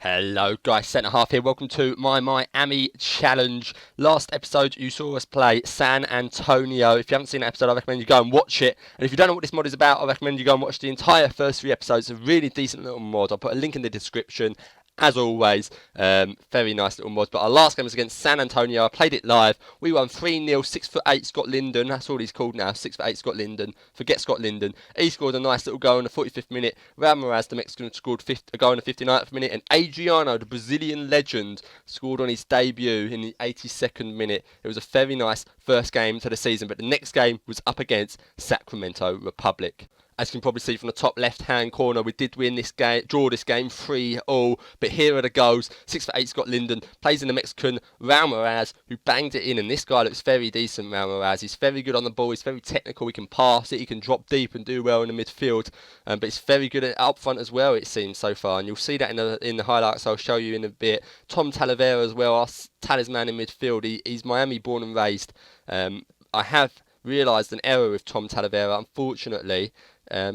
Hello guys, centre half here. Welcome to my Miami challenge. Last episode you saw us play San Antonio. If you haven't seen that episode, I recommend you go and watch it. And if you don't know what this mod is about, I recommend you go and watch the entire first 3 episodes. It's a really decent little mod. I'll put a link in the description. As always, very nice little mod. But our last game was against San Antonio. I played it live. We won 3-0. 6'8" Scott Linden. That's all he's called now. 6'8" Scott Linden. Forget Scott Linden. He scored a nice little goal in the 45th minute. Ramirez, the Mexican, scored a goal in the 59th minute. And Adriano, the Brazilian legend, scored on his debut in the 82nd minute. It was a very nice first game to the season. But the next game was up against Sacramento Republic. As you can probably see from the top left-hand corner, we did win this game, draw this game 3-3. But here are the goals. 6'8" Scott Linden plays in the Mexican Ramirez, who banged it in. And this guy looks very decent, Ramirez. He's very good on the ball. He's very technical. He can pass it. He can drop deep and do well in the midfield. But he's very good at up front as well, it seems, so far. And you'll see that in the highlights I'll show you in a bit. Tom Talavera as well, our talisman in midfield. He's Miami born and raised. I have realised an error with Tom Talavera, unfortunately.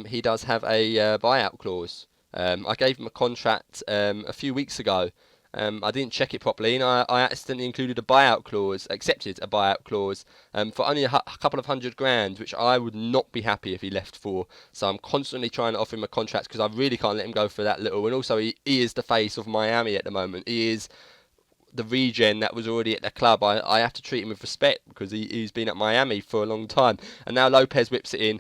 He does have a buyout clause. I gave him a contract a few weeks ago. I didn't check it properly, and I accidentally included a buyout clause, accepted a buyout clause for only a couple of $100,000, which I would not be happy if he left for. So I'm constantly trying to offer him a contract because I really can't let him go for that little. And also, he is the face of Miami at the moment. He is the regen that was already at the club. I have to treat him with respect because he's been at Miami for a long time. And now Lopez whips it in.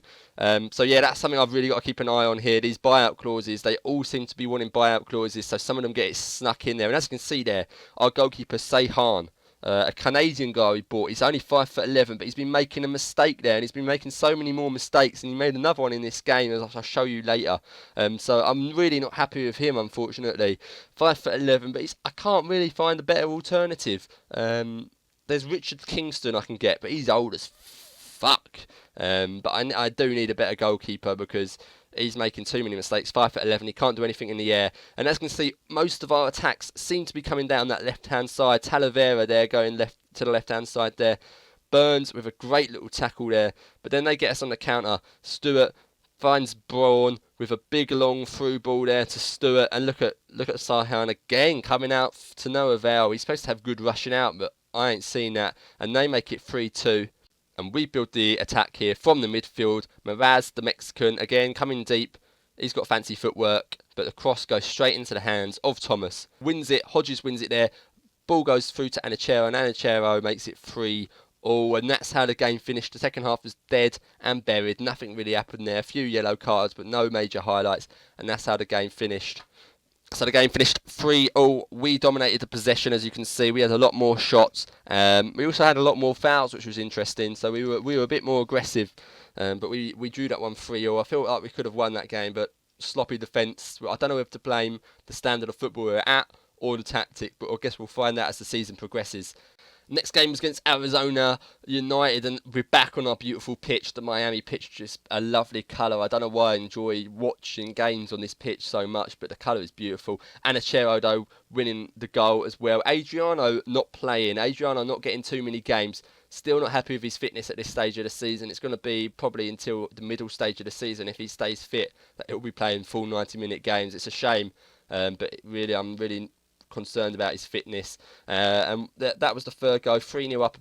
So yeah, that's something I've really got to keep an eye on here. These buyout clauses, they all seem to be wanting buyout clauses, so some of them get it snuck in there. And as you can see there, our goalkeeper Seihan, a Canadian guy we bought, he's only 5'11", but he's been making a mistake there, and he's been making so many more mistakes, and he made another one in this game, as I'll show you later. So I'm really not happy with him, unfortunately. 5'11", but I can't really find a better alternative. There's Richard Kingston I can get, but he's old as fuck. But I do need a better goalkeeper because he's making too many mistakes. 5'11", he can't do anything in the air. And as you can see, most of our attacks seem to be coming down that left-hand side. Talavera there going left to the left-hand side there. Burns with a great little tackle there. But then they get us on the counter. Stewart finds Braun with a big long through ball there to Stewart. And look at Seihan again coming out to no avail. He's supposed to have good rushing out, but I ain't seen that. And they make it 3-2. And we build the attack here from the midfield. Miraz, the Mexican, again coming deep. He's got fancy footwork, but the cross goes straight into the hands of Thomas. Wins it, Hodges wins it there. Ball goes through to Anachero, and Anachero makes it 3-3. And that's how the game finished. The second half was dead and buried. Nothing really happened there. A few yellow cards, but no major highlights. And that's how the game finished. So the game finished 3-3. We dominated the possession, as you can see. We had a lot more shots. We also had a lot more fouls, which was interesting. So we were a bit more aggressive. But we drew that one 3-3. I feel like we could have won that game, but sloppy defence. I don't know if to blame the standard of football we're at or the tactic, but I guess we'll find out as the season progresses. Next game was against Arizona United, and we're back on our beautiful pitch. The Miami pitch, just a lovely colour. I don't know why I enjoy watching games on this pitch so much, but the colour is beautiful. Anachero, though, winning the goal as well. Adriano not playing. Adriano not getting too many games. Still not happy with his fitness at this stage of the season. It's going to be probably until the middle stage of the season, if he stays fit, that he'll be playing full 90-minute games. It's a shame, but really, I'm really concerned about his fitness. And that was the third goal, 3-0 up.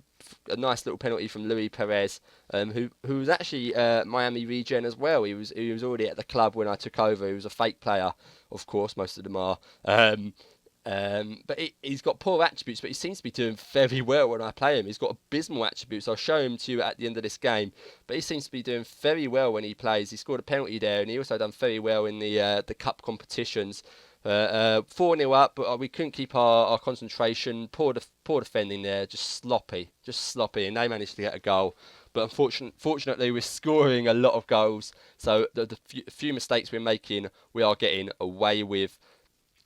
A nice little penalty from Luis Perez, who was actually Miami regen as well. He was already at the club when I took over. He was a fake player, of course, most of them are. But he's got poor attributes, but he seems to be doing very well when I play him. He's got abysmal attributes. I'll show him to you at the end of this game. But he seems to be doing very well when he plays. He scored a penalty there, and he also done very well in the cup competitions. 4-0 up, but we couldn't keep our concentration. Poor defending there, just sloppy, and they managed to get a goal. But unfortunately, we're scoring a lot of goals, so the few mistakes we're making, we are getting away with.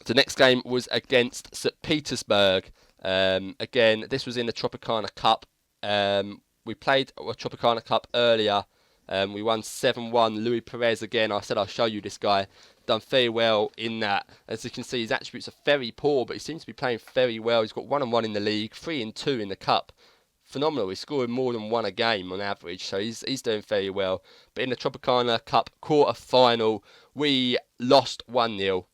The next game was against St. Petersburg. Again, this was in the Tropicana Cup. We played a Tropicana Cup earlier. We won 7-1. Luis Perez again. I said I'll show you this guy. Done very well in that. As you can see, his attributes are very poor, but he seems to be playing very well. He's got 1-1 in the league, 3-2 in the cup. Phenomenal. He's scoring more than one a game on average, so he's doing very well. But in the Tropicana Cup quarter final, we lost 1-0.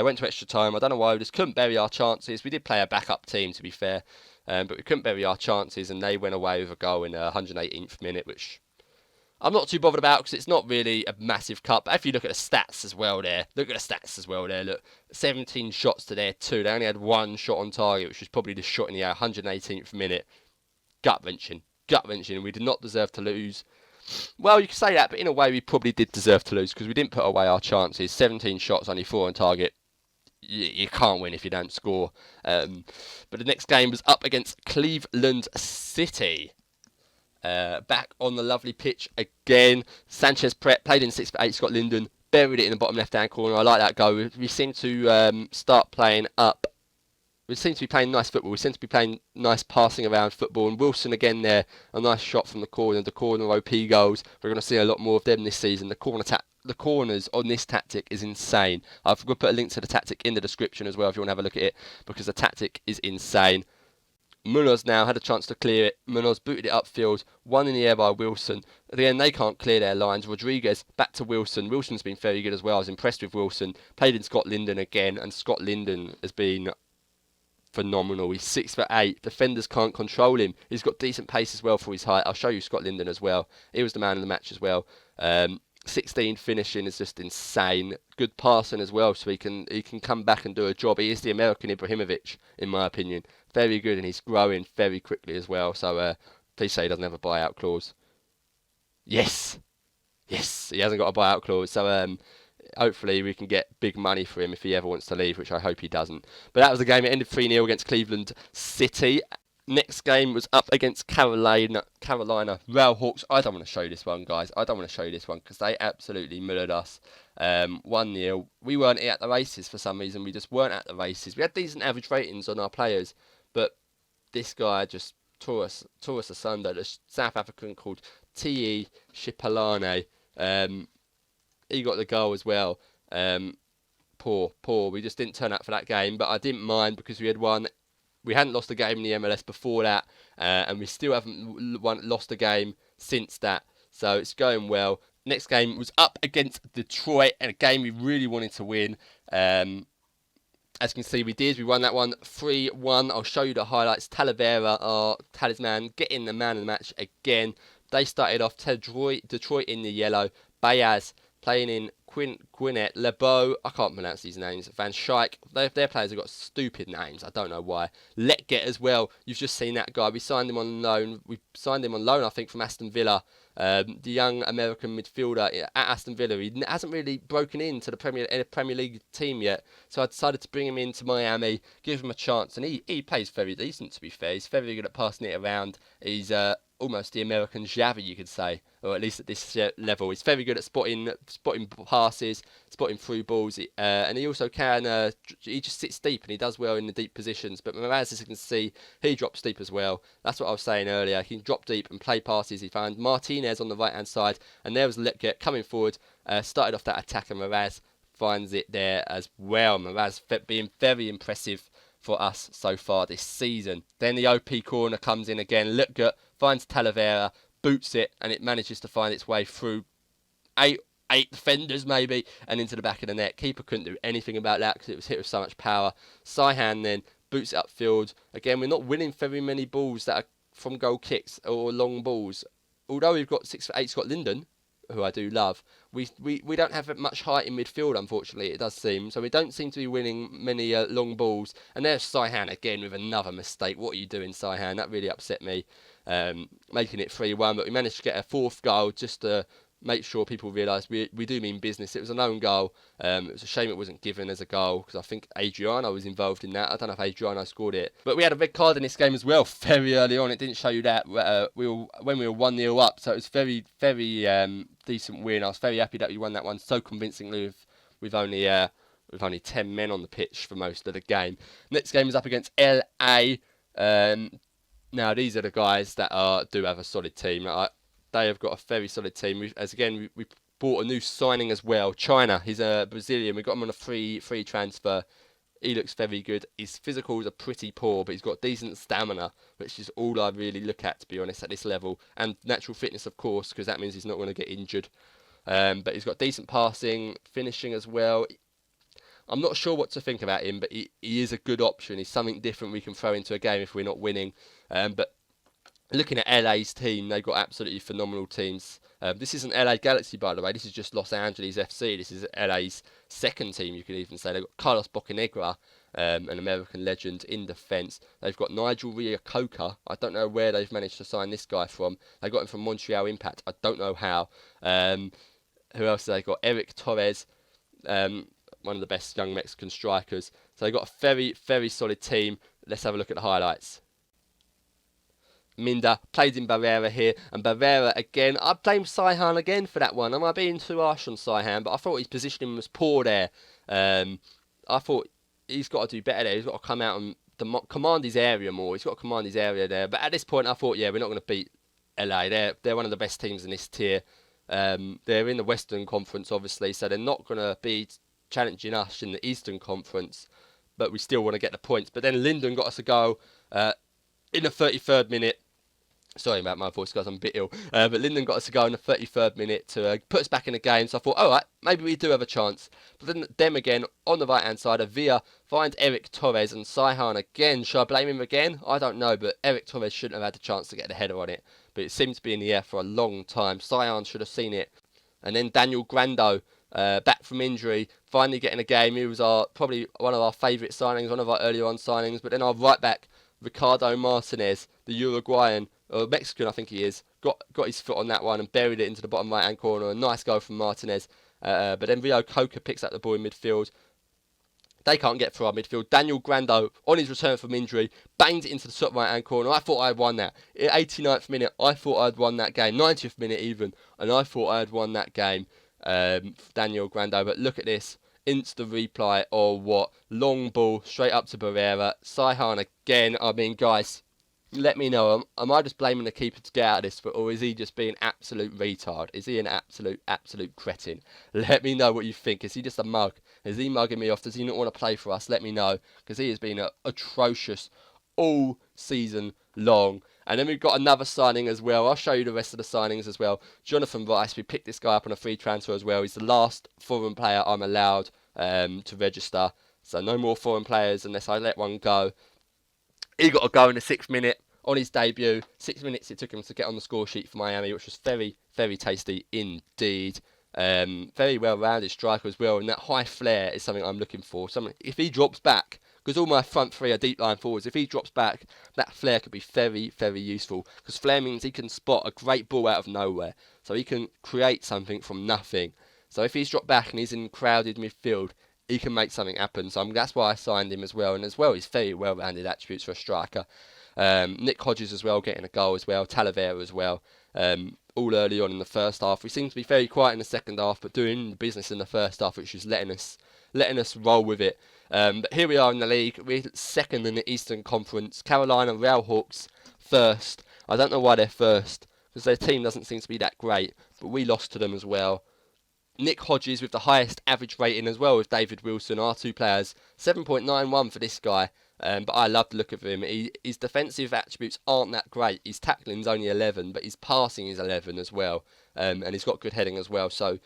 went to extra time. I don't know why, we just couldn't bury our chances. We did play a backup team, to be fair, but we couldn't bury our chances, and they went away with a goal in the 118th minute, which I'm not too bothered about because it's not really a massive cup. But if you look at the stats as well there, look, 17 shots to their 2. They only had 1 shot on target, which was probably the shot in the 118th minute. Gut-wrenching. We did not deserve to lose. Well, you can say that, but in a way we probably did deserve to lose because we didn't put away our chances. 17 shots, only 4 on target. You can't win if you don't score. But the next game was up against Cleveland City. Back on the lovely pitch again. Sanchez played in 6'8", Scott Linden buried it in the bottom left hand corner. I like that goal. We seem to start playing up. We seem to be playing nice football. We seem to be playing nice passing around football. And Wilson again there, a nice shot from the corner. The corner OP goals. We're going to see a lot more of them this season. The corners on this tactic is insane. I've got to put a link to the tactic in the description as well if you want to have a look at it, because the tactic is insane. Munoz now had a chance to clear it. Munoz booted it upfield, one in the air by Wilson. At the end, they can't clear their lines. Rodriguez back to Wilson. Wilson's been very good as well. I was impressed with Wilson. Played in Scott Linden again, and Scott Linden has been phenomenal. He's 6'8". Defenders can't control him. He's got decent pace as well for his height. I'll show you Scott Linden as well. He was the man of the match as well. 16 finishing is just insane. Good passing as well, so he can come back and do a job. He is the American Ibrahimovic, in my opinion. Very good, and he's growing very quickly as well. So please say he doesn't have a buyout clause. Yes, he hasn't got a buyout clause. So hopefully we can get big money for him if he ever wants to leave, which I hope he doesn't. But that was the game. It ended 3-0 against Cleveland City. Next game was up against Carolina Rail Hawks. I don't want to show you this one, guys. I don't want to show you this one because they absolutely murdered us. 1-0. We weren't at the races for some reason. We just weren't at the races. We had decent average ratings on our players, but this guy just tore us asunder. The South African called T.E. Shipalane. He got the goal as well. Poor. We just didn't turn up for that game, but I didn't mind because we had won. We hadn't lost a game in the MLS before that, and we still haven't lost a game since that. So it's going well. Next game was up against Detroit, and a game we really wanted to win. As you can see, we did. We won that one 3-1. I'll show you the highlights. Talavera, our talisman, getting the man of the match again. They started off Detroit in the yellow. Bayaz playing in Quinet, Lebeau, I can't pronounce these names, Van Schaik, their players have got stupid names, I don't know why. Letget as well, you've just seen that guy, we signed him on loan, I think, from Aston Villa, the young American midfielder at Aston Villa. He hasn't really broken into the Premier League team yet, so I decided to bring him into Miami, give him a chance, and he plays very decent, to be fair. He's very good at passing it around. He's almost the American Xavi, you could say, or at least at this level. He's very good at spotting passes, spotting through balls, and he also can, he just sits deep and he does well in the deep positions. But Mraz, as you can see, he drops deep as well. That's what I was saying earlier. He can drop deep and play passes. He found Martinez on the right hand side, and there was Letget coming forward, started off that attack, and Mraz finds it there as well. Mraz being very impressive for us so far this season. Then the OP corner comes in again. Letget finds Talavera, boots it, and it manages to find its way through eight defenders maybe, and into the back of the net. Keeper couldn't do anything about that because it was hit with so much power. Saihan then boots it upfield. Again, we're not winning very many balls that are from goal kicks or long balls. Although we've got 6'8" Scott Linden, who I do love, we don't have much height in midfield, unfortunately, it does seem. So we don't seem to be winning many long balls. And there's Saihan again with another mistake. What are you doing, Saihan? That really upset me. Making it 3-1, but we managed to get a fourth goal just to make sure people realise we do mean business. It was an own goal. It was a shame it wasn't given as a goal because I think Adriano was involved in that. I don't know if Adriano scored it, but we had a red card in this game as well very early on. It didn't show you that when we were 1-0 up, so it was very decent win. I was very happy that we won that one so convincingly with only 10 men on the pitch for most of the game. Next game is up against LA. Now these are the guys that do have a solid team. They have got a very solid team. We bought a new signing as well. China, he's a Brazilian. We got him on a free transfer. He looks very good. His physicals are pretty poor, but he's got decent stamina, which is all I really look at, to be honest, at this level. And natural fitness, of course, because that means he's not going to get injured. But he's got decent passing, finishing as well. I'm not sure what to think about him, but he is a good option. He's something different we can throw into a game if we're not winning. But looking at LA's team, they've got absolutely phenomenal teams. This isn't LA Galaxy, by the way. This is just Los Angeles FC. This is LA's second team, you could even say. They've got Carlos Bocanegra, an American legend in defence. They've got Nigel Reo-Coker. I don't know where they've managed to sign this guy from. They got him from Montreal Impact. I don't know how. Who else have they got? Eric Torres, one of the best young Mexican strikers. So they've got a very, very solid team. Let's have a look at the highlights. Minda plays in Barrera here, and Barrera again. I blame Saihan again for that one. Am I being too harsh on Saihan? But I thought his positioning was poor there. I thought he's got to do better there. He's got to come out and command his area more. He's got to command his area there. But at this point, I thought, yeah, we're not going to beat LA. They're one of the best teams in this tier. They're in the Western Conference, obviously, so they're not going to be challenging us in the Eastern Conference. But we still want to get the points. But then Linden got us a goal in the 33rd minute. Sorry about my voice, guys, I'm a bit ill. But Linden got us a goal in the 33rd minute to put us back in the game. So I thought, all right, maybe we do have a chance. But then them again, on the right-hand side, Avila finds Eric Torres and Saihan again. Should I blame him again? I don't know, but Eric Torres shouldn't have had the chance to get the header on it. But it seemed to be in the air for a long time. Saihan should have seen it. And then Daniel Grando, back from injury, finally getting a game. He was probably one of our favourite signings, one of our earlier on signings. But then our right-back, Ricardo Martinez, the Uruguayan, or Mexican I think he is, got his foot on that one and buried it into the bottom right hand corner. A nice goal from Martinez. But then Reo-Coker picks up the ball in midfield. They can't get through our midfield. Daniel Grando, on his return from injury, banged it into the top right hand corner. I thought I had won that. At 89th minute, I thought I had won that game. 90th minute even, and I thought I had won that game. Daniel Grando, but look at this. Instant replay or what? Long ball straight up to Barrera. Saihan again. I mean, guys, let me know. Am I just blaming the keeper to get out of this, or is he just being absolute retard? Is he an absolute cretin? Let me know what you think. Is he just a mug? Is he mugging me off? Does he not want to play for us? Let me know, because he has been atrocious all season long. And then we've got another signing as well. I'll show you the rest of the signings as well. Jonathan Rice, we picked this guy up on a free transfer as well. He's the last foreign player I'm allowed to register. So no more foreign players unless I let one go. He got a goal in the 6th minute on his debut. 6 minutes it took him to get on the score sheet for Miami, which was very, very tasty indeed. Very well-rounded striker as well, and that high flair is something I'm looking for. If he drops back, because all my front three are deep line forwards, if he drops back, that flair could be very, very useful. Because Flamingos, he can spot a great ball out of nowhere, so he can create something from nothing. So if he's dropped back and he's in crowded midfield, he can make something happen. So that's why I signed him as well. And as well, he's very well-rounded attributes for a striker. Nick Hodges as well, getting a goal as well. Talavera as well. All early on in the first half. We seem to be very quiet in the second half, but doing the business in the first half, which is letting us roll with it. But here we are in the league. We're second in the Eastern Conference. Carolina Real Hawks first. I don't know why they're first, because their team doesn't seem to be that great, but we lost to them as well. Nick Hodges with the highest average rating as well with David Wilson, our two players. 7.91 for this guy. But I love the look of him. His defensive attributes aren't that great. His tackling's only 11, but his passing is 11 as well. And he's got good heading as well. So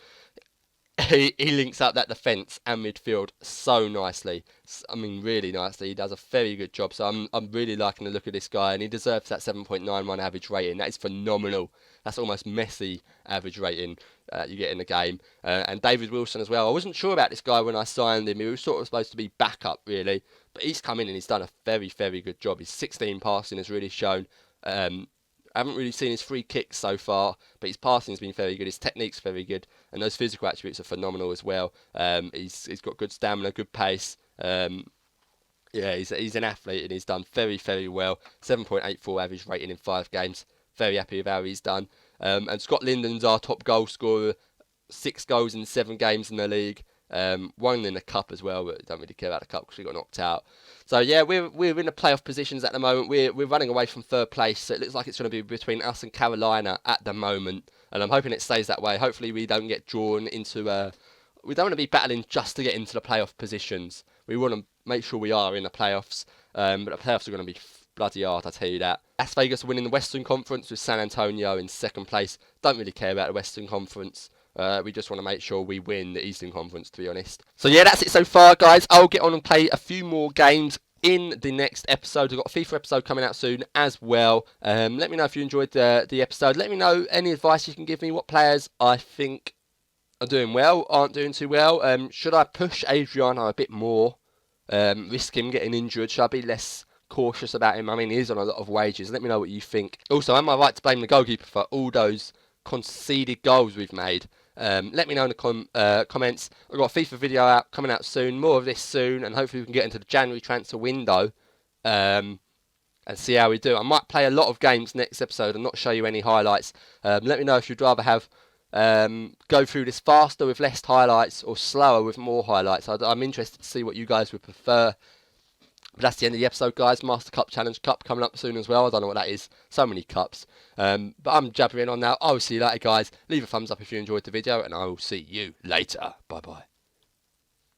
he links up that defence and midfield so nicely. I mean, really nicely. He does a very good job. So I'm really liking the look of this guy, and he deserves that 7.91 average rating. That is phenomenal. That's almost Messi average rating you get in the game. And David Wilson as well. I wasn't sure about this guy when I signed him. He was sort of supposed to be backup, really. But he's come in and he's done a very, very good job. His 16 passing has really shown. I haven't really seen his free kicks so far, but his passing's been very good. His technique's very good. And those physical attributes are phenomenal as well. He's got good stamina, good pace. He's an athlete and he's done very, very well. 7.84 average rating in 5 games. Very happy with how he's done. And Scott Linden's our top goal scorer. 6 goals in 7 games in the league. One in the cup as well, but don't really care about the cup because we got knocked out. So yeah, we're in the playoff positions at the moment. We're running away from 3rd place, so it looks like it's going to be between us and Carolina at the moment. And I'm hoping it stays that way. Hopefully we don't get drawn into we don't want to be battling just to get into the playoff positions. We want to make sure we are in the playoffs. But the playoffs are going to be bloody hard, I tell you that. Las Vegas are winning the Western Conference with San Antonio in 2nd place. Don't really care about the Western Conference. We just want to make sure we win the Eastern Conference, to be honest. So yeah, that's it so far, guys. I'll get on and play a few more games in the next episode. I've got a FIFA episode coming out soon as well. Let me know if you enjoyed the episode. Let me know any advice you can give me, what players I think are doing well, aren't doing too well. Should I push Adriano a bit more, risk him getting injured? Should I be less cautious about him? I mean, he is on a lot of wages. Let me know what you think. Also, am I right to blame the goalkeeper for all those conceded goals we've made? Let me know in the comments. I've got a FIFA video out coming out soon, more of this soon, and hopefully we can get into the January transfer window and see how we do. I might play a lot of games next episode and not show you any highlights. Let me know if you'd rather have go through this faster with less highlights or slower with more highlights. I'm interested to see what you guys would prefer. But that's the end of the episode, guys. Master Cup Challenge Cup coming up soon as well. I don't know what that is. So many cups. But I'm jabbering on now. I will see you later, guys. Leave a thumbs up if you enjoyed the video, and I will see you later. Bye-bye.